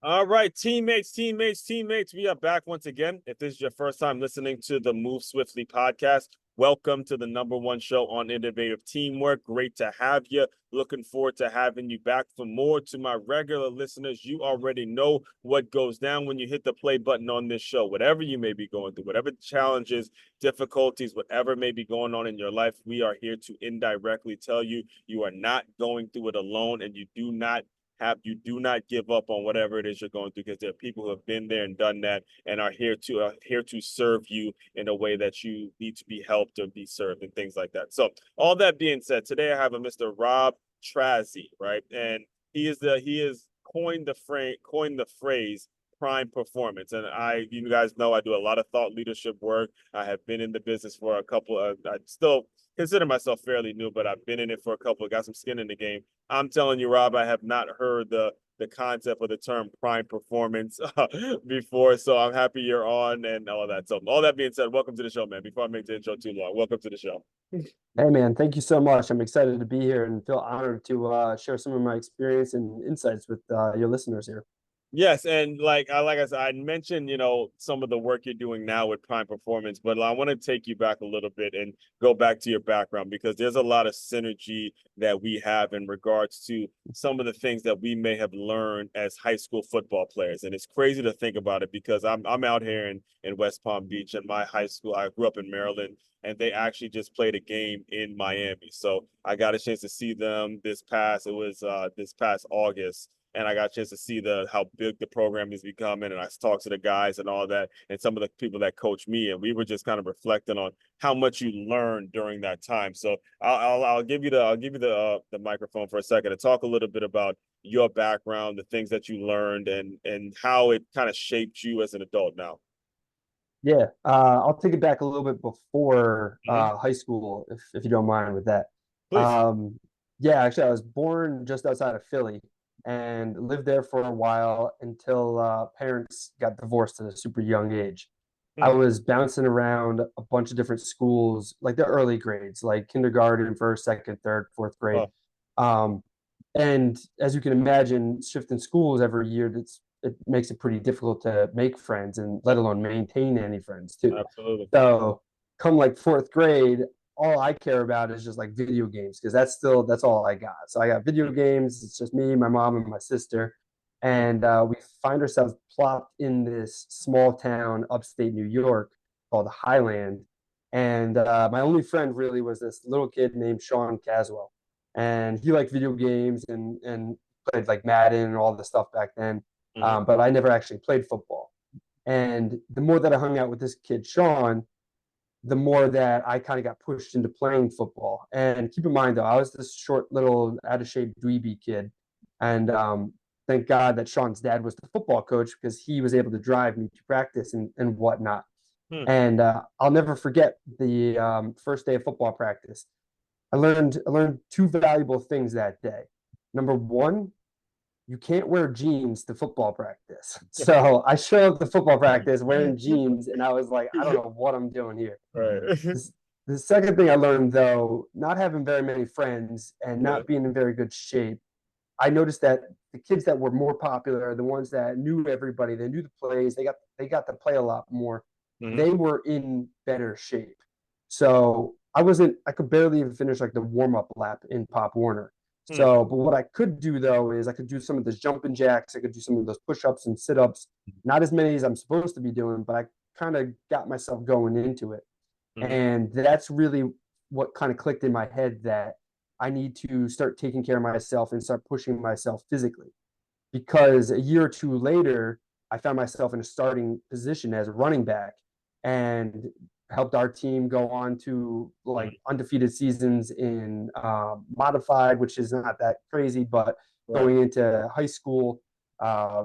All right, teammates. We are back once again. If this is your first time listening to the Move Swiftly podcast, welcome to the number one show on innovative teamwork. Great to have you. Looking forward to having you back for more. To my regular listeners, you already know what goes down when you hit the play button on this show. Whatever you may be going through, whatever challenges, difficulties, whatever may be going on in your life, we are here to indirectly tell you you are not going through it alone, and you do not give up on whatever it is you're going through, because there are people who have been there and done that and are here to serve you in a way that you need to be helped or be served and things like that. So all that being said, today I have a Mr. Rob Tracz, right? And he is coined the phrase prime performance. And you guys know I do a lot of thought leadership work. I have been in the business for a couple of, I still consider myself fairly new, but I've been in it for got some skin in the game. I'm telling you, Rob, I have not heard the concept of the term prime performance before, so I'm happy you're on and all of that. So all that being said, welcome to the show, man. Before I make the intro too long, welcome to the show. Hey man, thank you so much. I'm excited to be here and feel honored to share some of my experience and insights with your listeners here. Yes, and like I said, I mentioned, some of the work you're doing now with Prime Performance, but I want to take you back a little bit and go back to your background, because there's a lot of synergy that we have in regards to some of the things that we may have learned as high school football players. And it's crazy to think about it, because I'm out here in West Palm Beach, and my high school, I grew up in Maryland, and they actually just played a game in Miami. So I got a chance to see them this past August, and I got a chance to see how big the program is becoming. And I talked to the guys and all that, and some of the people that coach me, and we were just kind of reflecting on how much you learned during that time. So I'll give you the microphone for a second to talk a little bit about your background, the things that you learned, and how it kind of shaped you as an adult now. Yeah, I'll take it back a little bit before Mm-hmm. high school, if you don't mind with that. Please. Um, yeah, actually, I was born just outside of Philly and lived there for a while until parents got divorced at a super young age. I Hmm. was bouncing around a bunch of different schools, like the early grades, like kindergarten, first, second, third, fourth grade. Oh, Um, and as you can imagine, shifting schools every year, it makes it pretty difficult to make friends and let alone maintain any friends too. absolutely. So come like fourth grade, all I care about is just like video games, because that's all I got. So I got video games. It's just me, my mom, and my sister, Hmm. and we find ourselves plopped in this small town upstate New York called Highland. And my only friend really was this little kid named Sean Caswell, and he liked video games and played like Madden and all the stuff back then. Hmm. But I never actually played football. And the more that I hung out with this kid, Sean, the more that I kind of got pushed into playing football. And keep in mind, though, I was this short, little, out of shape, dweeby kid. And thank God that Sean's dad was the football coach, because he was able to drive me to practice and whatnot. Hmm. And I'll never forget the first day of football practice. I learned two valuable things that day. Number one, you can't wear jeans to football practice. So I showed up to football practice wearing jeans, and I was like, I don't know what I'm doing here. Right. This, the second thing I learned, though, not having very many friends and Yeah. not being in very good shape, I noticed that the kids that were more popular, the ones that knew everybody, they knew the plays, they got to play a lot more. Hmm. They were in better shape. So I could barely even finish like the warm up lap in Pop Warner. Hmm. So, but what I could do though is I could do some of those jumping jacks. I could do some of those push ups and sit ups. Not as many as I'm supposed to be doing, but I kind of got myself going into it. Hmm. And that's really what kind of clicked in my head, that I need to start taking care of myself and start pushing myself physically. Because a year or two later, I found myself in a starting position as a running back and helped our team go on to like undefeated seasons in modified, which is not that crazy, but Right. going into high school,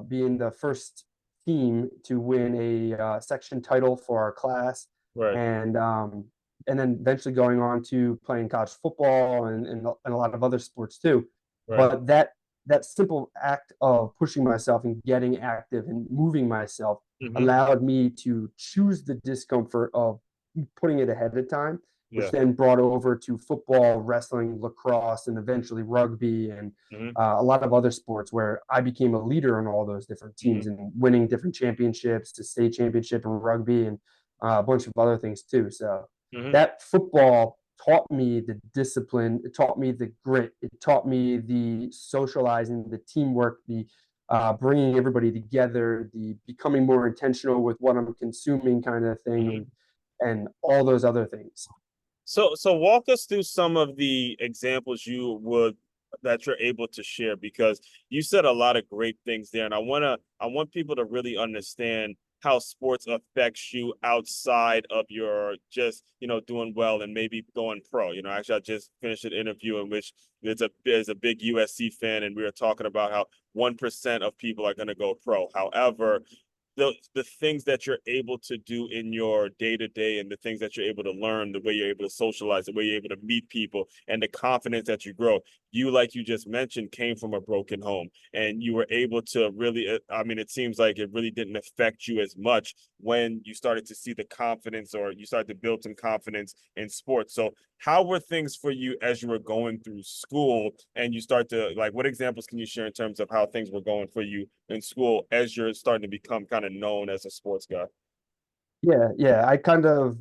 being the first team to win a section title for our class, Right. and um, and then eventually going on to playing college football and a lot of other sports too. Right. But that simple act of pushing myself and getting active and moving myself Hmm. allowed me to choose the discomfort of putting it ahead of time which Yeah. then brought over to football, wrestling, lacrosse, and eventually rugby and Hmm. a lot of other sports where I became a leader in all those different Hmm. teams and winning different championships, the state championship in rugby, and a bunch of other things too. So Hmm. that football taught me the discipline, it taught me the grit, it taught me the socializing, the teamwork, the bringing everybody together, the becoming more intentional with what I'm consuming kind of thing, Hmm. and all those other things. So walk us through some of the examples you would that you're able to share because you said a lot of great things there, and I want people to really understand how sports affects you outside of your just doing well and maybe going pro. Actually, I just finished an interview in which there's a big USC fan, and we were talking about how 1% of people are going to go pro. However, the things that you're able to do in your day to day and the things that you're able to learn, the way you're able to socialize, the way you're able to meet people, and the confidence that you grow. You, like you just mentioned, came from a broken home and you were able to really, I mean, it seems like it really didn't affect you as much when you started to see the confidence or you started to build some confidence in sports. So, how were things for you as you were going through school and you start to like, what examples can you share in terms of how things were going for you in school as you're starting to become kind of known as a sports guy? Yeah, I kind of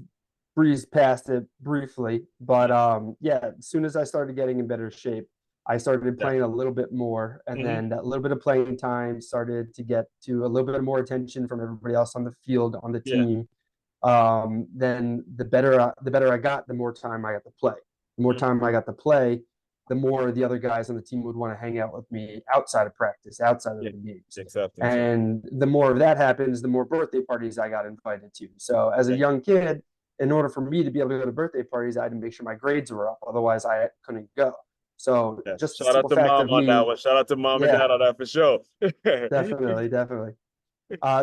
breezed past it briefly, but yeah, as soon as I started getting in better shape, I started Yeah. playing a little bit more, and Hmm. then that little bit of playing time started to get to a little bit more attention from everybody else on the field, on the Yeah. team. Then the better I got, the more time I got to play. The more Hmm. time I got to play, the more the other guys on the team would want to hang out with me outside of practice, outside Yeah. of the games. Acceptance. Yeah. And the more of that happens, the more birthday parties I got invited to. So as a Yeah. young kid, in order for me to be able to go to birthday parties, I had to make sure my grades were up. Otherwise, I couldn't go. So Yeah. just the Shout out simple to fact mom of on that me, one. Shout out to mom and yeah, dad on that for sure. definitely.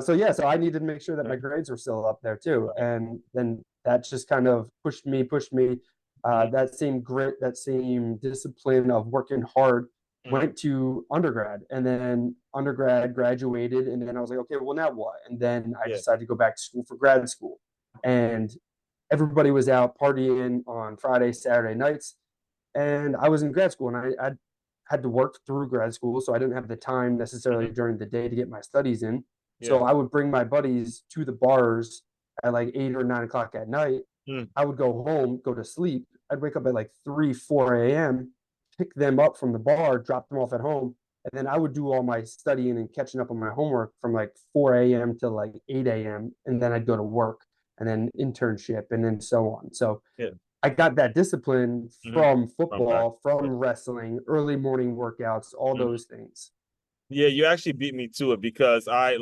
So yeah, so I needed to make sure that my grades were still up there too, and then that just kind of pushed me. That same grit, that same discipline of working hard Mhm. went to undergrad, and then undergrad graduated, and then I was like, okay, well now what? And then I Yeah. decided to go back to school for grad school, and everybody was out partying on Friday, Saturday nights, and I was in grad school, and I had to work through grad school, so I didn't have the time necessarily Mhm. during the day to get my studies in. Yeah. So I would bring my buddies to the bars at like 8 or 9 o'clock at night. Mm. I would go home, go to sleep. I'd wake up at like 3, 4 a.m., pick them up from the bar, drop them off at home, and then I would do all my studying and catching up on my homework from like 4 a.m. to like 8 a.m. And then I'd go to work and then internship and then so on. So Yeah. I got that discipline Mhm. from From that. football, from wrestling, early morning workouts, all Mhm. those things. Yeah, you actually beat me to it because I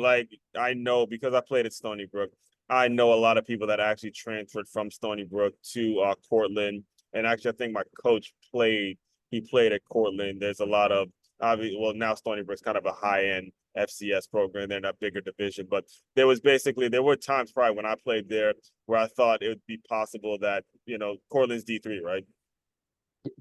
know because I played at Stony Brook. I know a lot of people that actually transferred from Stony Brook to Cortland, and actually I think my coach played. He played at Cortland. There's a lot of obviously well now Stony Brook's kind of a high end FCS program. They're in a bigger division, but there were times probably when I played there where I thought it would be possible that Cortland's D3, right?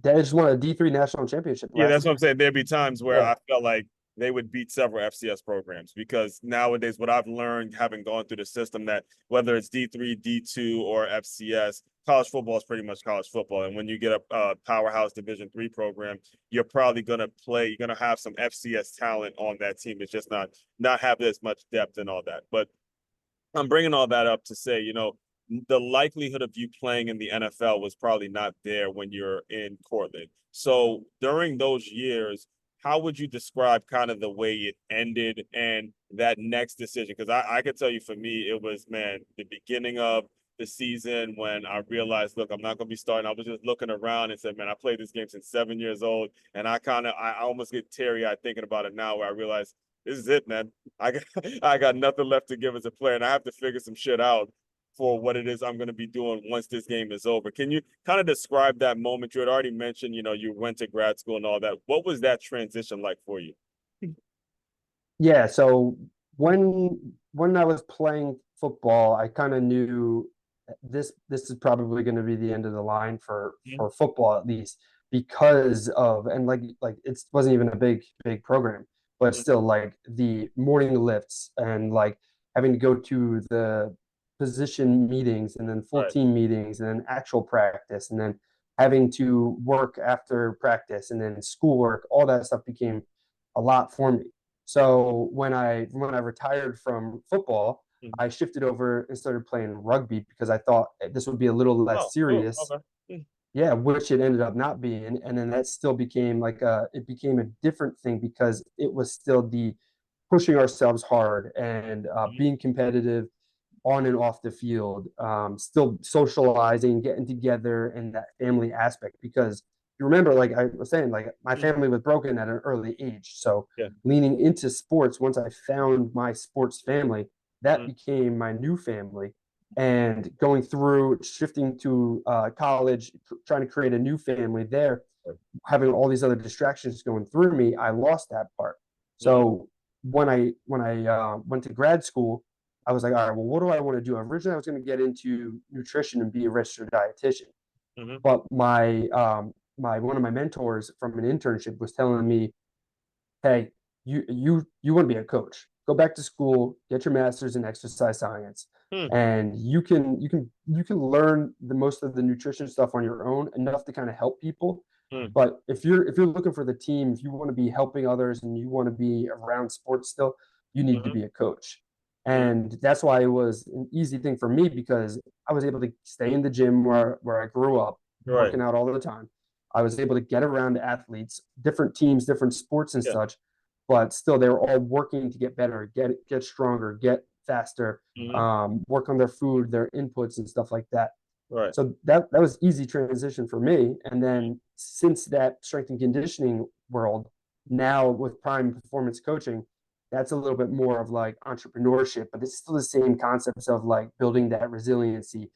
They just won a D3 national championship Yeah, last that's what I'm year. saying. There'd be times where Yeah. I felt like they would beat several FCS programs because nowadays, what I've learned having gone through the system, that whether it's D3, D2, or FCS, college football is pretty much college football. And when you get a powerhouse Division 3 program, you're gonna have some FCS talent on that team. It's just not have as much depth and all that. But I'm bringing all that up to say, the likelihood of you playing in the NFL was probably not there when you're in Cortland. So during those years, how would you describe kind of the way it ended and that next decision? Because I could tell you for me, it was, man, the beginning of the season when I realized, look, I'm not going to be starting. I was just looking around and said, man, I played this game since 7 years old. And I almost get teary eyed thinking about it now where I realize this is it, man. I got, I got nothing left to give as a player, and I have to figure some shit out for what it is I'm going to be doing once this game is over. Can you kind of describe that moment? You had already mentioned, you went to grad school and all that. What was that transition like for you? Yeah. So when I was playing football, I kind of knew this is probably going to be the end of the line Mhm. for football at least because of and like it wasn't even a big program, but still like the morning lifts and like having to go to the position meetings and then full Right. team meetings and then actual practice and then having to work after practice and then schoolwork, all that stuff became a lot for me. So when I retired from football, Mhm. I shifted over and started playing rugby because I thought this would be a little Oh, less cool. serious. Okay. Mm. Yeah, which it ended up not being. And then that still became it became a different thing because it was still the pushing ourselves hard and Mhm. being competitive on and off the field, still socializing, getting together, and that family aspect. Because you remember, like I was saying, like my Mhm. family was broken at an early age. So Yeah. leaning into sports, once I found my sports family, that Mhm. became my new family. And going through shifting to college, trying to create a new family there, having all these other distractions going through me, I lost that part. Mhm. So when I went to grad school, I was like, all right, well, what do I want to do? Originally, I was going to get into nutrition and be a registered dietitian, Mhm. but my one of my mentors from an internship was telling me, hey, you want to be a coach? Go back to school, get your master's in exercise science, Hmm. and you can learn the most of the nutrition stuff on your own, enough to kind of help people. Hmm. But if you're looking for the team, if you want to be helping others and you want to be around sports still, you need to Mhm. be a coach. Mhm. And that's why it was an easy thing for me because I was able to stay in the gym where I grew up, Right. working out all the time. I was able to get around athletes, different teams, different sports and Yeah. such, but still they were all working to get better, get stronger, get faster, Mhm. work on their food, their inputs and stuff like that. Right. So that was easy transition for me. And then since that strength and conditioning world, now with prime performance coaching, that's a little bit more of like entrepreneurship, but it's still the same concepts of like building that resiliency,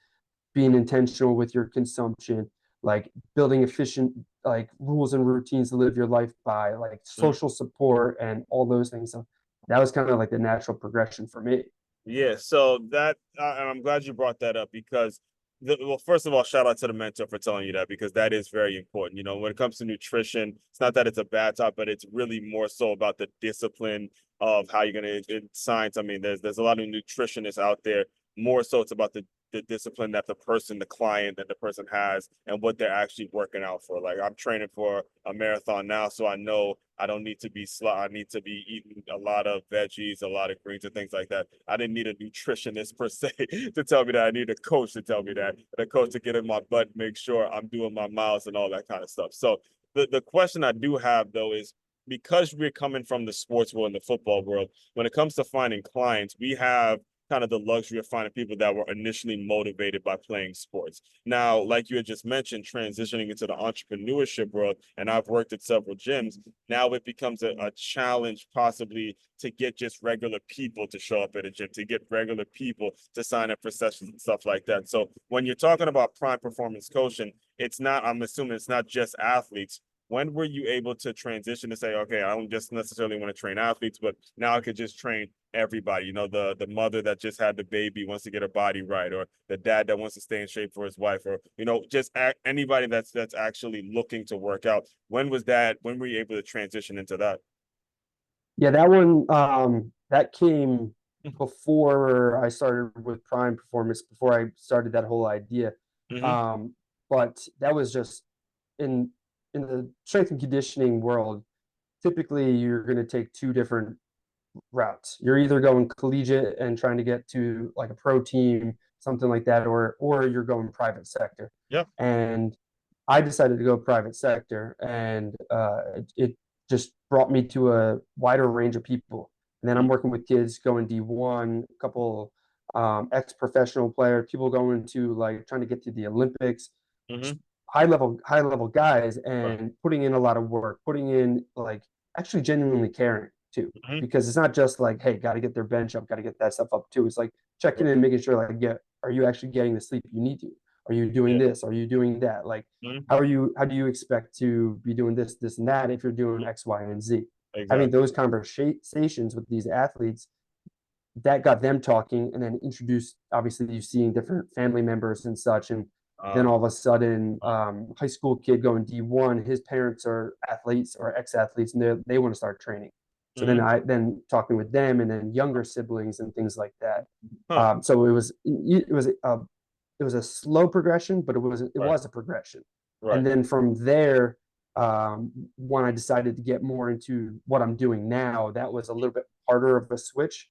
being intentional with your consumption, like building efficient like rules and routines to live your life by, like Mhm. social support and all those things. So that was kind of like the natural progression for me. Yeah, so that and I'm glad you brought that up because well, first of all, shout out to the mentor for telling you that because that is very important. You know, when it comes to nutrition, it's not that it's a bad topic, but it's really more so about the discipline of how you're gonna in science. I mean, there's a lot of nutritionists out there. More so, it's about the discipline that the person, the client, that the person has, and what they're actually working out for. Like I'm training for a marathon now, so I know I don't need to be I need to be eating a lot of veggies, a lot of greens, and things like that. I didn't need a nutritionist per se to tell me that. I need a coach to tell me that. And a coach to get in my butt, make sure I'm doing my miles and all that kind of stuff. So the question I do have though is because we're coming from the sports world and the football world, when it comes to finding clients, we have kind of the luxury of finding people that were initially motivated by playing sports. Now, like you had just mentioned, transitioning into the entrepreneurship world, and I've worked at several gyms, now it becomes a challenge possibly to get just regular people to show up at a gym, to get regular people to sign up for sessions and stuff like that. So when you're talking about prime performance coaching, it's not, I'm assuming it's not just athletes. When were you able to transition to say, okay, I don't just necessarily want to train athletes, but now I could just train everybody? You know, the mother that just had the baby wants to get her body right, or the dad that wants to stay in shape for his wife, or you know, just anybody that's actually looking to work out. When was that? When were you able to transition into that? Yeah, that one that came before I started with prime performance, before I started that whole idea. Mm-hmm. Um, but that was just in in the strength and conditioning world, typically you're going to take two different routes. You're either going collegiate and trying to get to like a pro team, something like that, or you're going private sector. Yeah. And I decided to go private sector, and it just brought me to a wider range of people. And then I'm working with kids going D1, a couple ex-professional players, people going to like trying to get to the Olympics, Mm-hmm. high level guys, Right. and putting in a lot of work, putting in like actually genuinely caring too, Mm-hmm. because it's not just like, hey, got to get their bench up, got to get that stuff up too. It's like checking in, making sure like, yeah, are you actually getting the sleep you need to? Are you doing Yeah. this? Are you doing that? Like, Mm-hmm. how do you expect to be doing this and that if you're doing X, Y, and Z? Having Exactly. those conversations with these athletes, that got them talking, and then introduced, obviously you seeing different family members and such. And then Uh, all of a sudden, high school kid going D1, his parents are athletes or ex-athletes, and they want to start training. So then talking with them and then younger siblings and things like that. Huh. So it was a slow progression, but it Right. was a progression. Right. And then from there, when I decided to get more into what I'm doing now, that was a little bit harder of a switch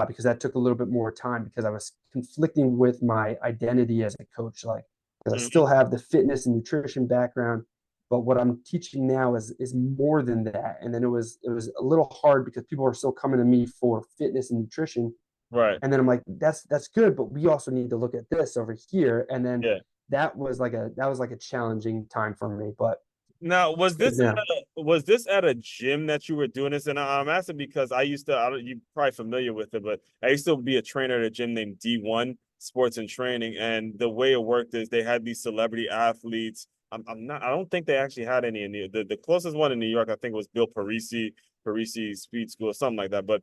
because that took a little bit more time because I was conflicting with my identity as a coach. Like, because I Mhm. still have the fitness and nutrition background, but what I'm teaching now is more than that. And then it was a little hard because people are still coming to me for fitness and nutrition, Right. and then I'm like, that's good, but we also need to look at this over here. And then Yeah. that was like a challenging time for me. But Now, yeah. was this at a gym that you were doing this? And I'm asking because I used to, I don't, you're probably familiar with it, but I used to be a trainer at a gym named D1 Sports and Training. And the way it worked is they had these celebrity athletes. I'm not, I don't think they actually had any in the closest one in New York, I think was Bill Parisi Speed School or something like that. But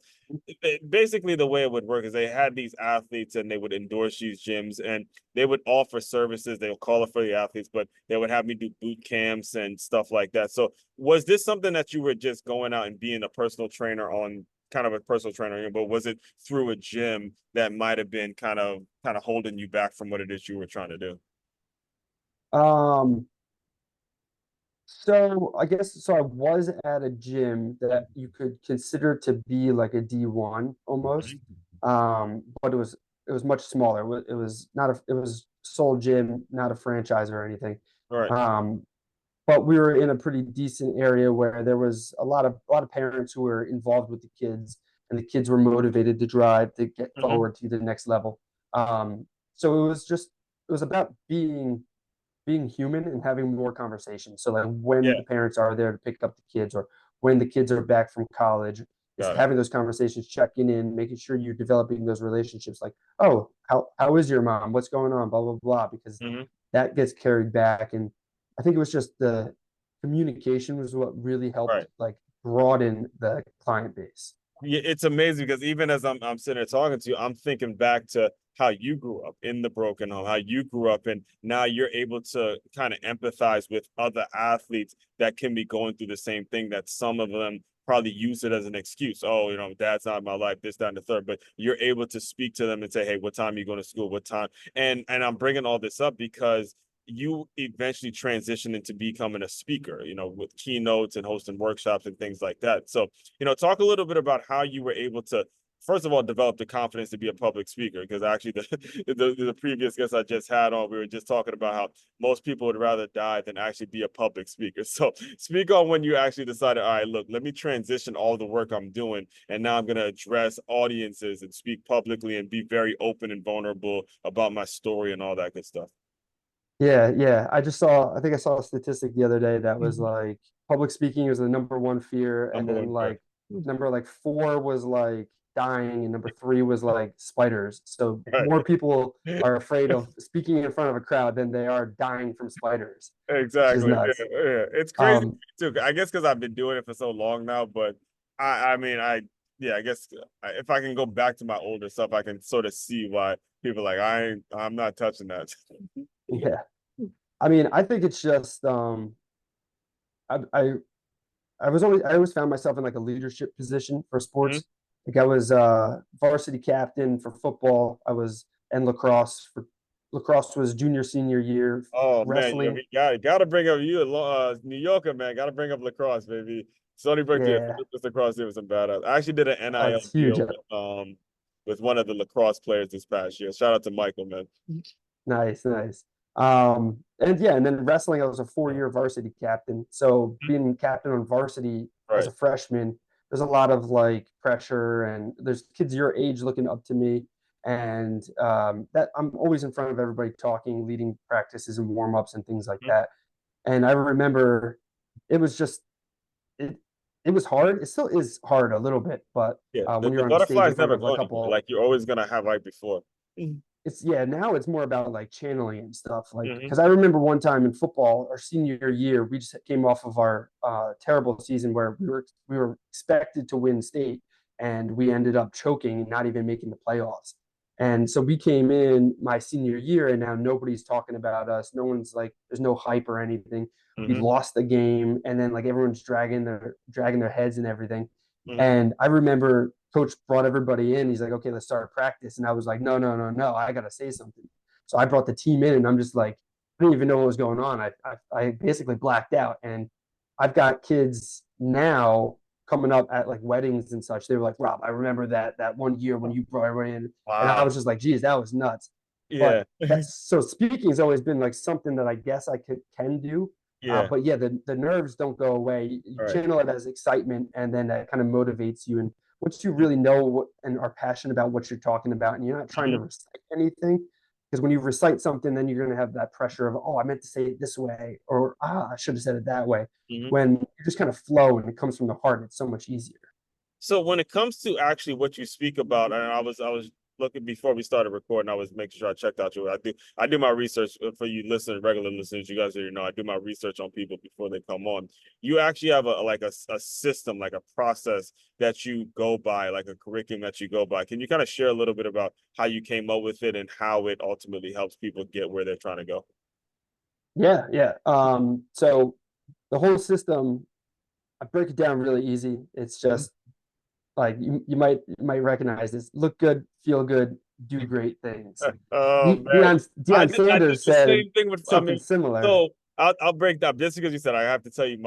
basically, the way it would work is they had these athletes and they would endorse these gyms and they would offer services. They would call it for the athletes, but they would have me do boot camps and stuff like that. So, was this something that you were just going out and being a personal trainer on, kind of a personal trainer, but was it through a gym that might have been kind of holding you back from what it is you were trying to do? Um, so I guess so I was at a gym that you could consider to be like a D1 almost. But it was much smaller. It was not it was sole gym, not a franchise or anything. All right. Um, but we were in a pretty decent area where there was a lot of parents who were involved with the kids, and the kids were motivated to drive to get Mm-hmm. forward to the next level. So it was about being human and having more conversations. So like when Yeah. the parents are there to pick up the kids, or when the kids are back from college, is Got it. having those conversations, checking in, making sure you're developing those relationships. Like, oh, how is your mom? What's going on? Blah blah blah. Because Mm-hmm. that gets carried back, and I think it was just the communication was what really helped Right. like broaden the client base. Yeah, it's amazing because even as I'm sitting there talking to you, I'm thinking back to how you grew up in the broken home, how you grew up, and now you're able to kind of empathize with other athletes that can be going through the same thing that some of them probably use it as an excuse. Oh, dad's not in my life, this, that, and the third. But you're able to speak to them and say, hey, what time are you going to school? What time? And I'm bringing all this up because you eventually transition into becoming a speaker, with keynotes and hosting workshops and things like that. So talk a little bit about how you were able to, first of all, develop the confidence to be a public speaker. Because actually, the previous guest I just had on, we were just talking about how most people would rather die than actually be a public speaker. So speak on when you actually decided, all right, look, let me transition all the work I'm doing, and now I'm going to address audiences and speak publicly and be very open and vulnerable about my story and all that good stuff. Yeah, yeah. I think I saw a statistic the other day that was like public speaking was the number one fear, and Number then one fear. like number like four was like dying, and number three was like spiders. So more people Right. are afraid of speaking in front of a crowd than they are dying from spiders, which is Exactly. Yeah, nuts. yeah. It's crazy Um, too. I guess because I've been doing it for so long now, but I mean, yeah, I guess if I can go back to my older stuff, I can sort of see why people are like, I'm not touching that. yeah. I mean, I think it's just I, I I always found myself in like a leadership position for Mhm. sports. Like I was varsity captain for football. I was and lacrosse was junior senior year. Oh man, Wrestling, we gotta bring up you, New Yorker man. Gotta bring up lacrosse, baby. Sony Brook did yeah, this lacrosse team was some badass. I actually did an NIL it's huge. deal with one of the lacrosse players this past year. Shout out to Michael, man. Nice, nice. And yeah, and then wrestling, I was a 4 year varsity captain. So being captain on varsity as Right. a freshman, there's a lot of like pressure, and there's kids your age looking up to me. And that I'm always in front of everybody talking, leading practices and warm ups and things like Mhm. that. And I remember it was just it it was hard. It still is hard a little bit, but Yeah, when the you're on stage in butterflies front never of a go anywhere. couple, Like you're always gonna have like before. it's yeah, now it's more about like channeling and stuff. Like, Hmm. because I remember one time in football, our senior year, we just came off of our terrible season where we were expected to win state, and we ended up choking and not even making the playoffs. And so we came in my senior year, and now nobody's talking about us. No one's like, there's no hype or anything. We Hmm. lost the game, and then like everyone's dragging their heads and everything. And I remember coach brought everybody in. He's like, okay, let's start a practice. And I was like, no, no, no, no, I got to say something. So I brought the team in and I'm just like, I didn't even know what was going on. I basically blacked out. And I've got kids now coming up at like weddings and such. They were like, Rob, I remember that one year when you brought everybody in. And I Wow. was just like, geez, that was nuts. Yeah. But that's so speaking has always been like something that I guess I can do. Yeah. But yeah, the nerves don't go away. You All right. channel it as excitement, and then that kind of motivates you. And once you really know what and are passionate about what you're talking about, and you're not trying to recite anything, because when you recite something, then you're going to have that pressure of, oh, I meant to say it this way, or I should have said it that way. Mm-hmm. When you just kind of flow and it comes from the heart, it's so much easier. So when it comes to actually what you speak about, and I was looking before we started recording, I was making sure I checked out your. I do my research for you listeners, regular listeners. You guys already know I do my research on people before they come on. You actually have a system, like a process that you go by, like a curriculum that you go by. Can you kind of share a little bit about how you came up with it and how it ultimately helps people get where they're trying to go? Yeah, yeah. So the whole system, I break it down really easy. It's just like you might recognize this: look good, feel good, do great things. Oh man, Deion I did Sanders the said same thing with. I something mean, similar. so I'll break down just because you said I have to tell you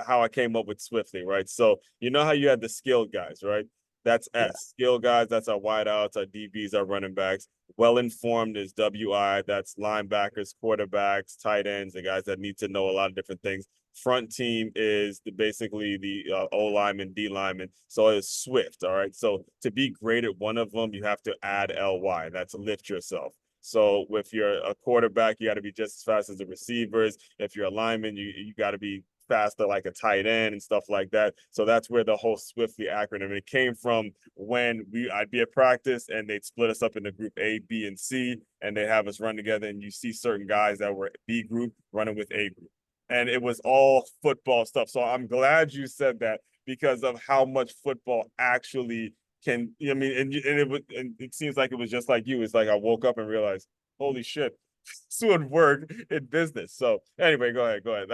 how I came up with Swiftly, right? So you know how you had the skilled guys, right? That's Yeah, S. Skill guys, that's our wideouts, our DBs, our running backs. Well informed is WI, that's linebackers, quarterbacks, tight ends, the guys that need to know a lot of different things. Front team is basically the O lineman, D lineman. So it's Swift. All right. So to be great at one of them, you have to add LY. That's lift yourself. So if you're a quarterback, you got to be just as fast as the receivers. If you're a lineman, you got to be faster like a tight end and stuff like that. So that's where the whole Swiftly acronym it came from. When I'd be at practice and they'd split us up into group A, B, and C, and they have us run together. And you see certain guys that were B group running with A group, and it was all football stuff. So I'm glad you said that because of how much football actually can. I mean, and it seems like it was just like you. It's like I woke up and realized, holy shit, this would work in business. So anyway, go ahead, go ahead.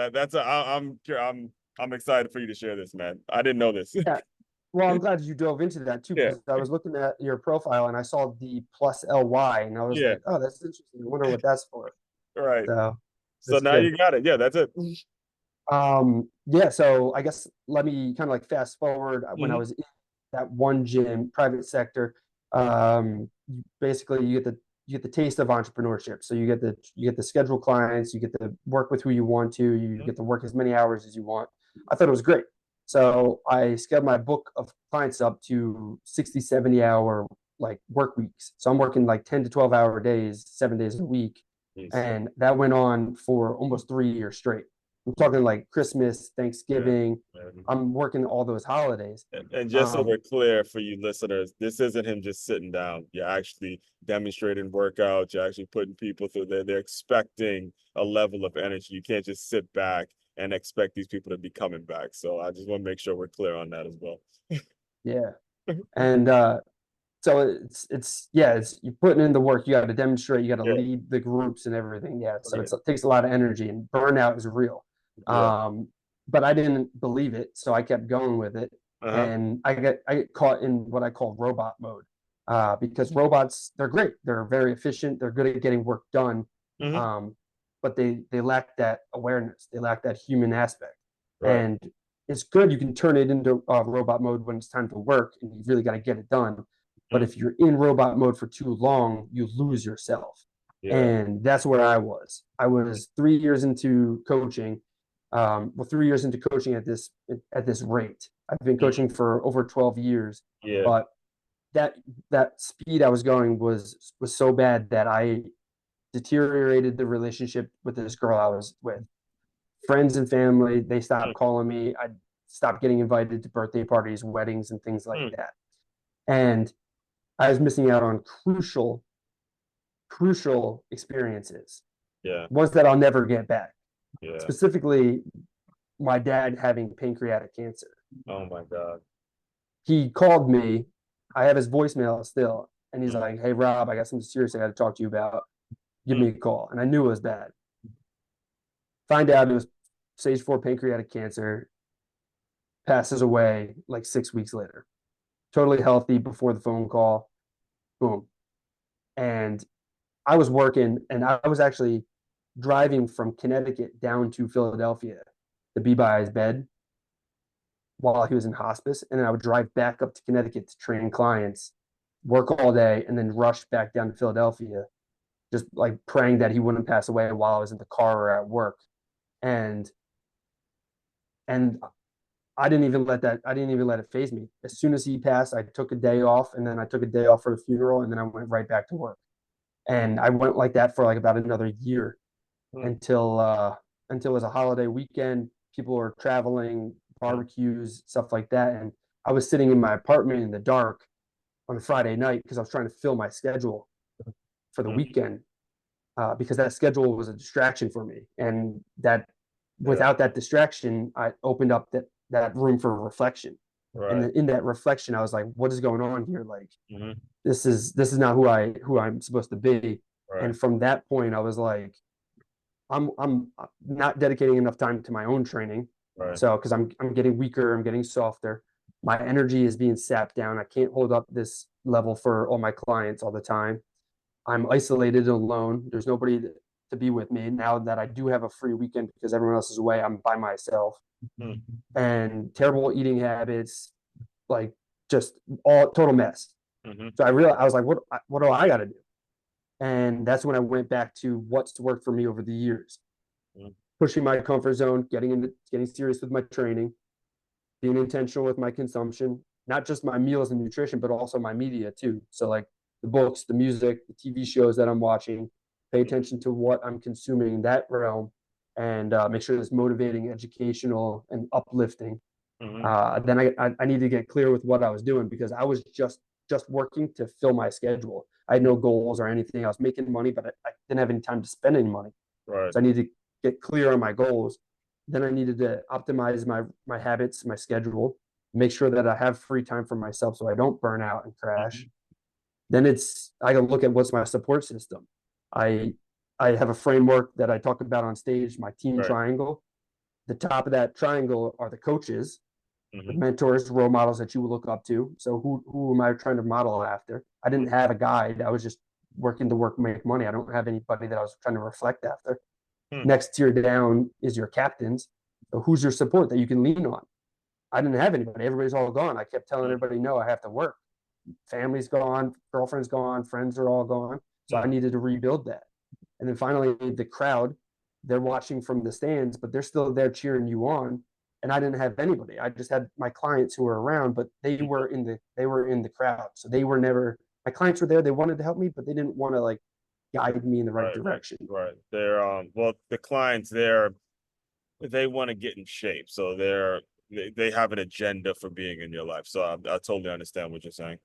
I'm excited for you to share this, man. I didn't know this. yeah. Well, I'm glad you dove into that too, Yeah, because I was looking at your profile and I saw the plus LY, and I was yeah, like, oh, that's interesting. I wonder what that's for. all right. So So that's now good. you got it. Yeah, that's it. Yeah, so I guess let me kind of like fast forward when I Mm-hmm. was in that one gym, private sector. Basically you get the taste of entrepreneurship. So you get the scheduled clients, you get to work with who you want to, you get to work as many hours as you want. I thought it was great. So I scaled my book of clients up to 60, 70 hour like work weeks. So I'm working like 10 to 12-hour days, 7 days a week. Yes. And that went on for almost 3 years straight. I'm talking like Christmas, Yeah. Thanksgiving. Man. I'm working all those holidays. And just so Um, we're clear for you listeners, this isn't him just sitting down. You're actually demonstrating workouts. You're actually putting people through there. They're expecting a level of energy. You can't just sit back and expect these people to be coming back. So I just want to make sure we're clear on that as well. yeah. And so it's yeah, it's you putting in the work, you got to demonstrate, you got to Yeah. lead the groups and everything. Yeah. So Okay. it takes a lot of energy, and burnout is real. Yeah. But I didn't believe it, so I kept going with it. Uh-huh. And I get caught in what I call robot mode. Because robots, they're great. They're very efficient. They're good at getting work done. Mm-hmm. Um, but they lack that awareness. They lack that human aspect. Right. And it's good. You can turn it into robot mode when it's time to work, and you really got to get it done. But Mm-hmm. if you're in robot mode for too long, you lose yourself. Yeah. And that's where I was. I was 3 years into coaching. Well, 3 years into coaching at this rate. I've been Mm-hmm. coaching for over 12 years, Yeah. but that that speed I was going was so bad that I deteriorated the relationship with this girl I was with. Friends and family, they stopped calling me. I stopped getting invited to birthday parties, weddings, and things like Mm-hmm. that. And I was missing out on crucial experiences, Yeah. ones that I'll never get back. Yeah. Specifically, my dad having pancreatic cancer. Oh my God. He called me. I have his voicemail still, and he's Mm-hmm. like, "Hey Rob, I got something serious I got to talk to you about. Give Mm-hmm. me a call." And I knew it was bad. Find out it was stage 4 pancreatic cancer. passes away like 6 weeks later. Totally healthy before the phone call. Boom. And I was working, and I was actually driving from Connecticut down to Philadelphia to be by his bed while he was in hospice. And then I would drive back up to Connecticut to train clients, work all day, and then rush back down to Philadelphia, just like praying that he wouldn't pass away while I was in the car or at work. And and I didn't even let it phase me. As soon as he passed, I took a day off, and then I took a day off for the funeral, and then I went right back to work. And I went like that for like about another year Hmm. until it was a holiday weekend. People were traveling, barbecues, stuff like that. And I was sitting in my apartment in the dark on a Friday night because I was trying to fill my schedule for the Hmm. weekend, because that schedule was a distraction for me. And that Yeah. without that distraction, I opened up that room for reflection. And Right. in that reflection, I was like, what is going on here? Like, Hmm. this is not who I'm supposed to be. Right. And from that point, I was like, I'm not dedicating enough time to my own training. Right. So because I'm getting weaker, I'm getting softer. My energy is being sapped down. I can't hold up this level for all my clients all the time. I'm isolated and alone. There's nobody to be with me. Now that I do have a free weekend because everyone else is away, I'm by myself. Hmm. And terrible eating habits, like just all total mess. Hmm. So I was like, what do I got to do? And that's when I went back to what's worked for me over the years, Hmm. pushing my comfort zone, getting serious with my training, being intentional with my consumption, not just my meals and nutrition, but also my media too. So like the books, the music, the TV shows that I'm watching, pay attention to what I'm consuming in that realm, and make sure it's motivating, educational, and uplifting. Hmm. Then I need to get clear with what I was doing because I was just working to fill my schedule. I had no goals or anything. I was making money, but I didn't have any time to spend any money. Right. So I needed to get clear on my goals. Then I needed to optimize my habits, my schedule, make sure that I have free time for myself so I don't burn out and crash. Hmm. Then I can look at what's my support system. I I have a framework that I talk about on stage, my team Right. triangle. The top of that triangle are the coaches, the Hmm. mentors, role models that you would look up to. So who am I trying to model after? I didn't have a guide. I was just working to make money. I don't have anybody that I was trying to reflect after. Hmm. Next tier down is your captains. So who's your support that you can lean on? I didn't have anybody. Everybody's all gone. I kept telling everybody, no, I have to work. Family's gone, girlfriend's gone, friends are all gone. So I Hmm. needed to rebuild that. And then finally, the crowd, they're watching from the stands, but they're still there cheering you on. And I didn't have anybody. I just had my clients who were around, but they were in the crowd. So they were never my clients were there. They wanted to help me, but they didn't want to like guide me in the right Right. direction. Right. They're well, the clients there, they want to get in shape, so they have an agenda for being in your life. So I totally understand what you're saying.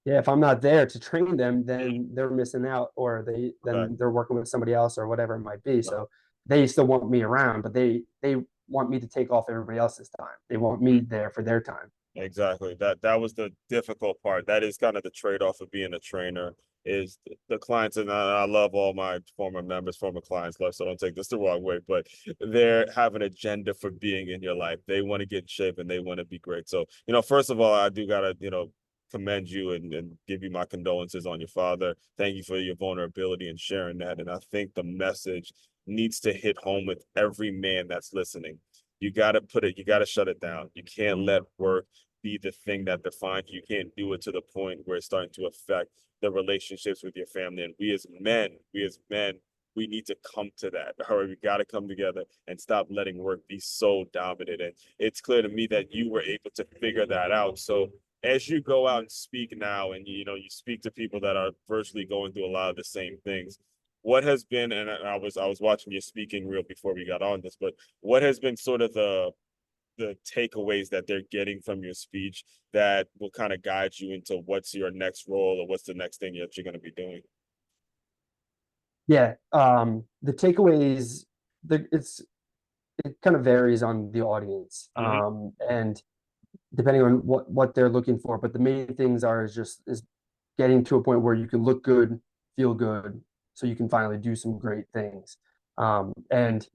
Yeah, if I'm not there to train them, Mhm. then they're missing out, or Okay. they're working with somebody else or whatever it might be. So they still want me around, but they want me to take off everybody else's time. They want me there for their time. Exactly. That was the difficult part. That is kind of the trade-off of being a trainer is the clients, and I love all my former members, former clients love, so don't take this the wrong way, but they have an agenda for being in your life. They want to get in shape and they want to be great. So, first of all, I do gotta, commend you and give you my condolences on your father. Thank you for your vulnerability and sharing that. And I think the message needs to hit home with every man that's listening. You got to shut it down. You can't let work be the thing that defines you. You can't do it to the point where it's starting to affect the relationships with your family. And we as men, we need to come to that. All right, we got to come together and stop letting work be so dominant. And it's clear to me that you were able to figure that out. So as you go out and speak now, and you speak to people that are virtually going through a lot of the same things. What has been, and I was watching your speaking reel before we got on this, but what has been sort of the takeaways that they're getting from your speech that will kind of guide you into what's your next role or what's the next thing that you're going to be doing? Yeah, the takeaways, it kind of varies on the audience, Hmm. and depending on what they're looking for. But the main things is getting to a point where you can look good, feel good, so you can finally do some great things. And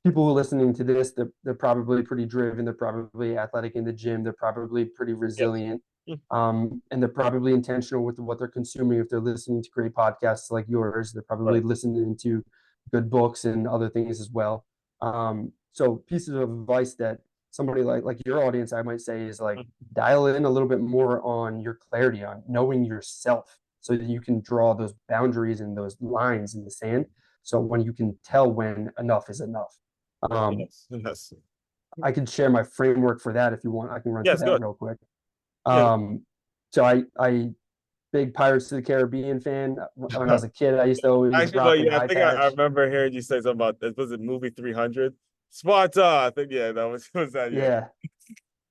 people who are listening to this, they're probably pretty driven. They're probably athletic in the gym. They're probably pretty Yes. resilient. Mm. And they're probably intentional with what they're consuming. If they're listening to great podcasts like yours, they're probably Right. listening to good books and other things as well. So pieces of advice that somebody like your audience, I might say, is like Mm. dial in a little bit more on your clarity, on knowing yourself, so that you can draw those boundaries and those lines in the sand. So when you can tell when enough is enough. Um, Yes. Yes. I can share my framework for that if you want. I can run through Yes. that Good. real quick. Yeah. So I big Pirates of the Caribbean fan. When I was a kid, I used to always Actually, rock but an yeah, I eye think I patch. remember hearing you say something about this. Was it movie 300? Sparta. I think yeah, that was that. Yeah.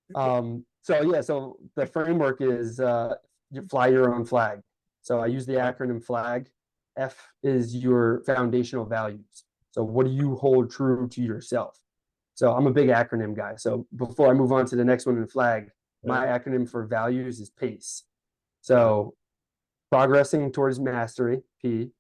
Yeah. So yeah, so the framework is you fly your own flag. So I use the Uh-huh. acronym FLAG. F is your foundational values. So what do you hold true to yourself? So I'm a big acronym guy. So before I move on to the next one in FLAG, Uh-huh. my acronym for values is PACE. Uh-huh. So progressing towards mastery, P.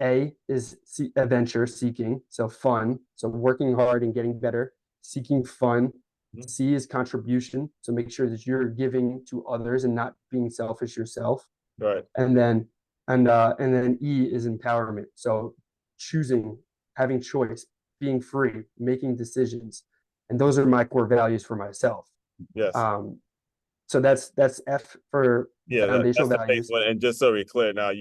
A is adventure, seeking, so fun, so working hard and getting better, seeking fun. Mhm. C is contribution, so make sure that you're giving to others and not being selfish yourself. Right. And then E is empowerment, so choosing, having choice, being free, making decisions, and those are my core values for myself. Yes. Um, so that's F for Yeah, foundational that's the base values. one. And just so we're clear, now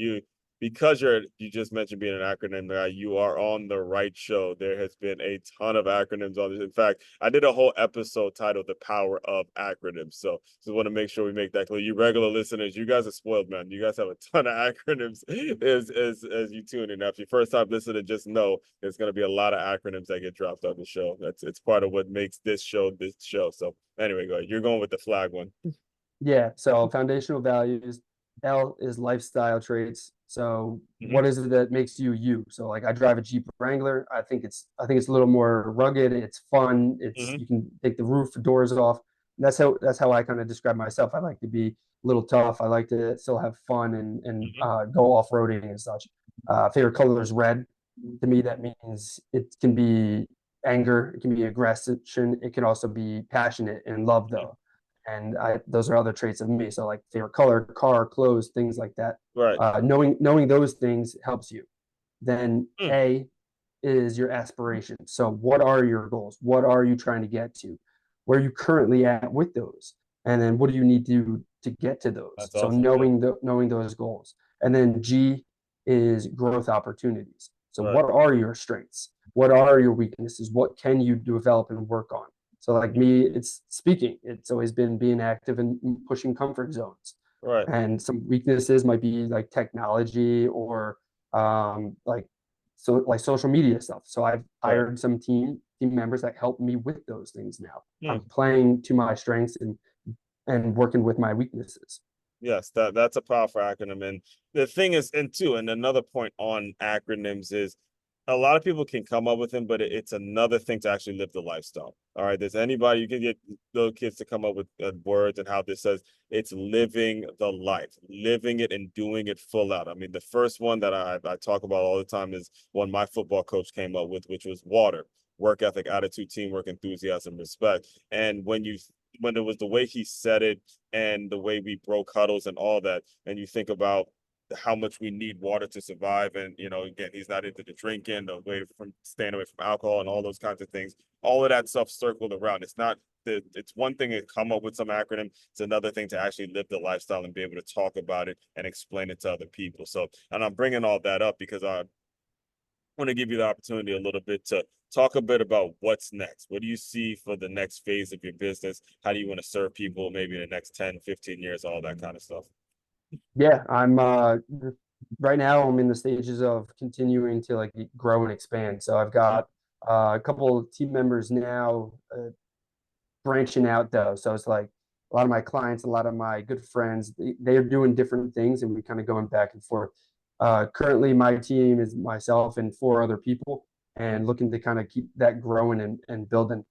because you just mentioned being an acronym guy, you are on the right show. There has been a ton of acronyms on this. In fact, I did a whole episode titled "The Power of Acronyms." So just want to make sure we make that clear. You regular listeners, you guys are spoiled, man. You guys have a ton of acronyms as you tune in. Now, if your first time listening, just know there's going to be a lot of acronyms that get dropped on the show. It's part of what makes this show this show. So anyway, go ahead. You're going with the flag one. Yeah, so foundational values. L is lifestyle traits. So Mhm. what is it that makes you you? So like I drive a Jeep Wrangler. I think it's a little more rugged. It's fun. It's Mhm. you can take the roof doors off. That's how I kind of describe myself. I like to be a little tough. I like to still have fun and Mhm. go off roading and such. Favorite color is red. To me, that means it can be anger. It can be aggression. It can also be passionate and love Mhm. though, and those are other traits of me. So like favorite color, car, clothes, things like that. Right. Knowing those things helps you. Then Mm. A is your aspiration. So what are your goals? What are you trying to get to? Where are you currently at with those? And then what do you need to get to those? That's So awesome. Yeah. knowing those goals. And then G is growth opportunities. So Right. what are your strengths? What are your weaknesses? What can you develop and work on? So like Mhm. me, it's speaking. It's always been being active and pushing comfort zones. Right. And some weaknesses might be like technology or like social media stuff. So I've Right. hired some team members that help me with those things now. I'm Mm. playing to my strengths and working with my weaknesses. Yes, that's a powerful acronym. And the thing is, and another point on acronyms is a lot of people can come up with them, but it's another thing to actually live the lifestyle. All right, there's anybody you can get little kids to come up with words and how this says it's living the life, living it and doing it full out. I mean, the first one that I talk about all the time is one my football coach came up with, which was water, work ethic, attitude, teamwork, enthusiasm, respect. And when it was the way he said it and the way we broke huddles and all that, and you think about how much we need water to survive, and again, he's not into the drinking, away from staying away from alcohol and all those kinds of things. All of that stuff circled around. It's one thing to come up with some acronym. It's another thing to actually live the lifestyle and be able to talk about it and explain it to other people. So, and I'm bringing all that up because I want to give you the opportunity a little bit to talk a bit about what's next. What do you see for the next phase of your business? How do you want to serve people maybe in the next 10, 15 years, all that kind of stuff? Yeah, I'm right now I'm in the stages of continuing to like grow and expand. So I've Mhm. got a couple of team members now branching out though. So it's like a lot of my clients, a lot of my good friends, they are doing different things and we kind of going back and forth. Currently, my team is myself and four other people, and looking to kind of keep that growing and building.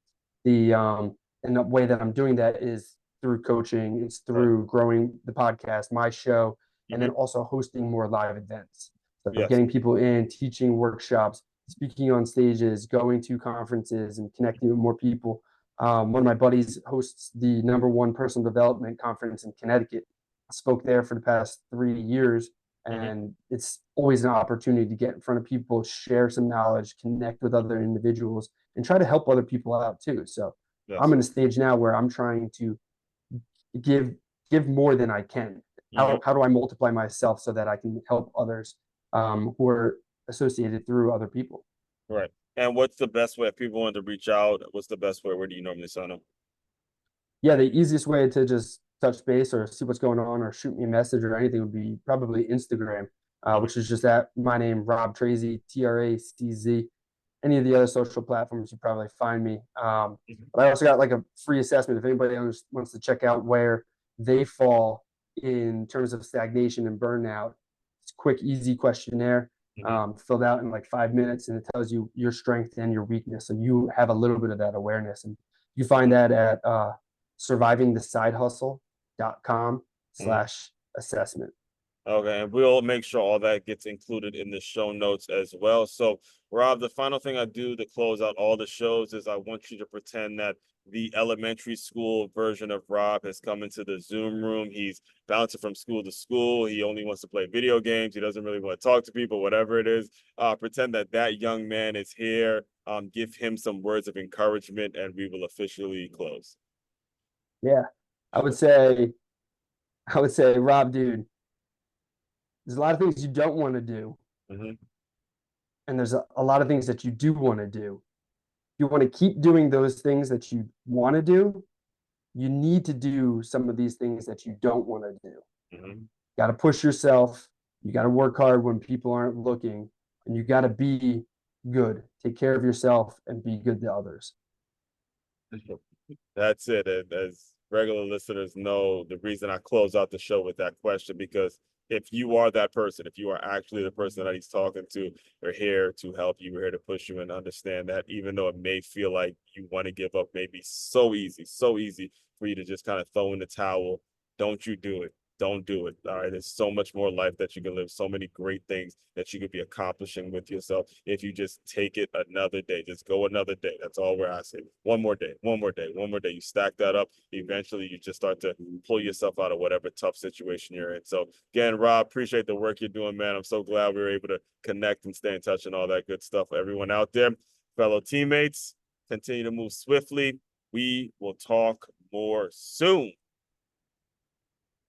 And the way that I'm doing that is through coaching, it's Right. through growing the podcast, my show, and then Hmm. also hosting more live events. So Yes. getting people in, teaching workshops, speaking on stages, going to conferences, and connecting with more people. One of my buddies hosts the #1 personal development conference in Connecticut. I spoke there for the past 3 years, and it's always an opportunity to get in front of people, share some knowledge, connect with other individuals, and try to help other people out too. So I'm Yes. in a stage now where I'm trying to give more than I can. How do I multiply myself so that I can help others who are associated through other people? Right. And what's the best way if people want to reach out? What's the best way? Where do you normally sign up? Yeah, the easiest way to just touch base or see what's going on or shoot me a message or anything would be probably Instagram, which is just at my name, Rob Tracz, Tracz. Any of the other social platforms, you probably find me. But I also got like a free assessment if anybody wants to check out where they fall in terms of stagnation and burnout. It's a quick, easy questionnaire filled out in like 5 minutes, and it tells you your strength and your weakness. So you have a little bit of that awareness. And you find that at survivingthesidehustle.com/assessment. Okay, and we'll make sure all that gets included in the show notes as well. So, Rob, the final thing I do to close out all the shows is I want you to pretend that the elementary school version of Rob has come into the Zoom room. He's bouncing from school to school. He only wants to play video games. He doesn't really want to talk to people, whatever it is. Pretend that that young man is here. Give him some words of encouragement, and we will officially close. Yeah, I would say, Rob, dude, there's a lot of things you don't want to do, Mm-hmm. and there's a lot of things that you do want to do. You want to keep doing those things that you want to do. You need to do some of these things that you don't want to do. Mm-hmm. Got to push yourself. You got to work hard when people aren't looking, and you got to be good. Take care of yourself and be good to others. That's it. And as regular listeners know, the reason I close out the show with that question, because if you are that person, if you are actually the person that he's talking to, we're here to help you. We're here to push you and understand that even though it may feel like you want to give up, maybe so easy for you to just kind of throw in the towel, don't you do it. Don't do it. All right. There's so much more life that you can live, so many great things that you could be accomplishing with yourself if you just take it another day. Just go another day. That's all we're asking. One more day, one more day, one more day. You stack that up. Eventually, you just start to pull yourself out of whatever tough situation you're in. So, again, Rob, appreciate the work you're doing, man. I'm so glad we were able to connect and stay in touch and all that good stuff. Everyone out there, fellow teammates, continue to move swiftly. We will talk more soon.